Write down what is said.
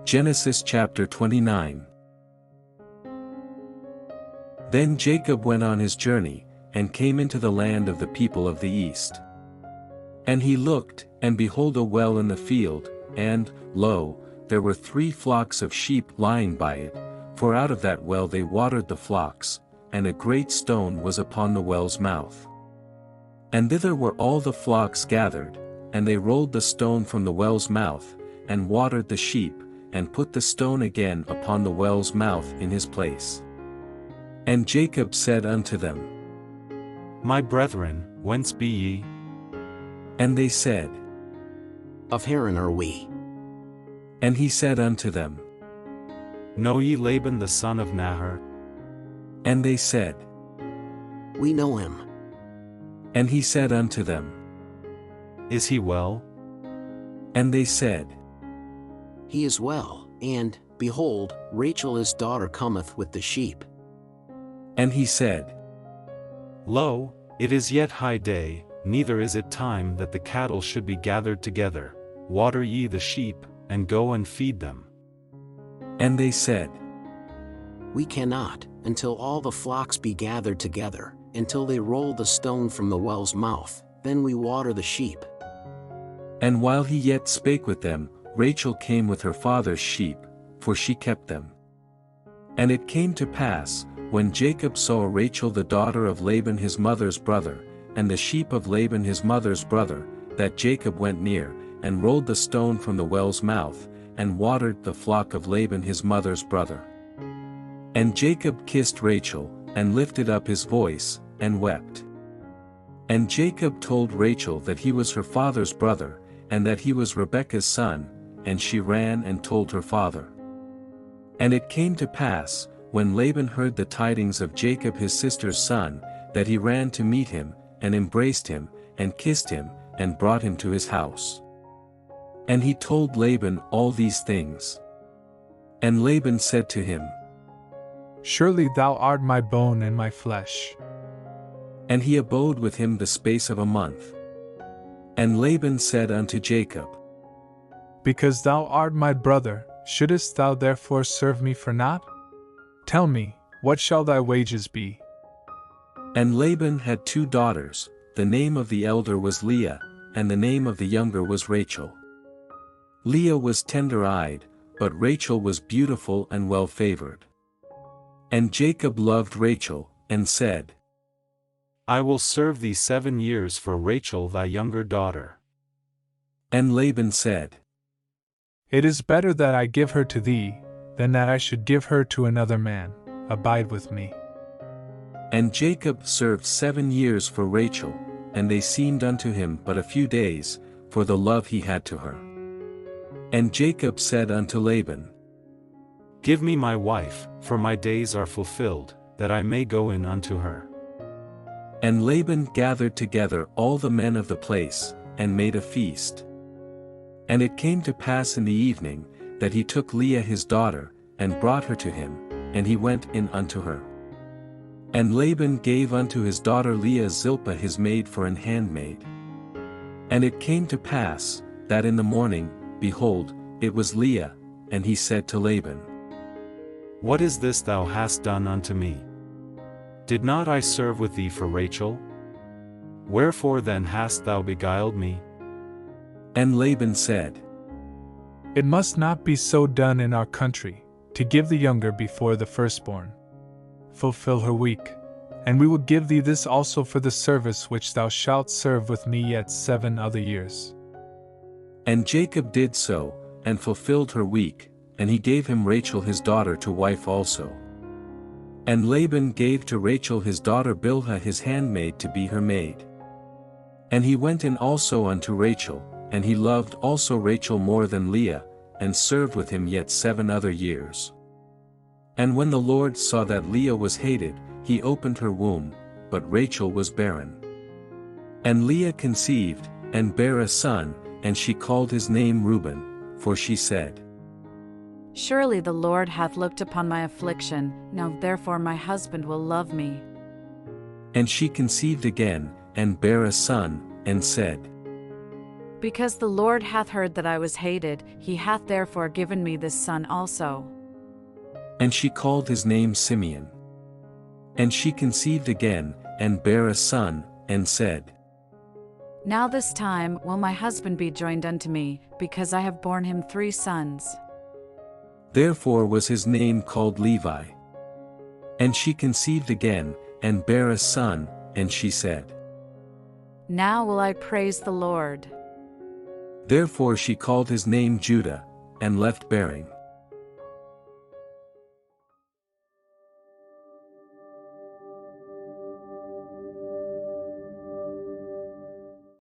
Genesis chapter 29. Then Jacob went on his journey, and came into the land of the people of the east. And he looked, and behold a well in the field, and, lo, there were 3 flocks of sheep lying by it, for out of that well they watered the flocks, and a great stone was upon the well's mouth. And thither were all the flocks gathered, and they rolled the stone from the well's mouth, and watered the sheep, and put the stone again upon the well's mouth in his place. And Jacob said unto them, My brethren, whence be ye? And they said, Of Haran are we. And he said unto them, Know ye Laban the son of Nahor? And they said, We know him. And he said unto them, Is he well? And they said, He is well, and, behold, Rachel his daughter cometh with the sheep. And he said, Lo, it is yet high day, neither is it time that the cattle should be gathered together. Water ye the sheep, and go and feed them. And they said, We cannot, until all the flocks be gathered together, until they roll the stone from the well's mouth, then we water the sheep. And while he yet spake with them, Rachel came with her father's sheep, for she kept them. And it came to pass, when Jacob saw Rachel the daughter of Laban his mother's brother, and the sheep of Laban his mother's brother, that Jacob went near, and rolled the stone from the well's mouth, and watered the flock of Laban his mother's brother. And Jacob kissed Rachel, and lifted up his voice, and wept. And Jacob told Rachel that he was her father's brother, and that he was Rebekah's son, and she ran and told her father. And it came to pass, when Laban heard the tidings of Jacob his sister's son, that he ran to meet him, and embraced him, and kissed him, and brought him to his house. And he told Laban all these things. And Laban said to him, Surely thou art my bone and my flesh. And he abode with him the space of a month. And Laban said unto Jacob, Because thou art my brother, shouldest thou therefore serve me for naught? Tell me, what shall thy wages be? And Laban had 2 daughters, the name of the elder was Leah, and the name of the younger was Rachel. Leah was tender-eyed, but Rachel was beautiful and well-favored. And Jacob loved Rachel, and said, I will serve thee 7 years for Rachel thy younger daughter. And Laban said, It is better that I give her to thee, than that I should give her to another man. Abide with me. And Jacob served 7 years for Rachel, and they seemed unto him but a few days, for the love he had to her. And Jacob said unto Laban, Give me my wife, for my days are fulfilled, that I may go in unto her. And Laban gathered together all the men of the place, and made a feast. And it came to pass in the evening, that he took Leah his daughter, and brought her to him, and he went in unto her. And Laban gave unto his daughter Leah Zilpah his maid for an handmaid. And it came to pass, that in the morning, behold, it was Leah, and he said to Laban, What is this thou hast done unto me? Did not I serve with thee for Rachel? Wherefore then hast thou beguiled me? And Laban said, It must not be so done in our country, to give the younger before the firstborn. Fulfill her week, and we will give thee this also for the service which thou shalt serve with me yet 7 other years. And Jacob did so, and fulfilled her week, and he gave him Rachel his daughter to wife also. And Laban gave to Rachel his daughter Bilhah his handmaid to be her maid. And he went in also unto Rachel, and he loved also Rachel more than Leah, and served with him yet 7 other years. And when the Lord saw that Leah was hated, he opened her womb, but Rachel was barren. And Leah conceived, and bare a son, and she called his name Reuben, for she said, Surely the Lord hath looked upon my affliction, now therefore my husband will love me. And she conceived again, and bare a son, and said, Because the Lord hath heard that I was hated, he hath therefore given me this son also. And she called his name Simeon. And she conceived again, and bare a son, and said, Now this time will my husband be joined unto me, because I have borne him 3 sons. Therefore was his name called Levi. And she conceived again, and bare a son, and she said, Now will I praise the Lord. Therefore she called his name Judah, and left bearing.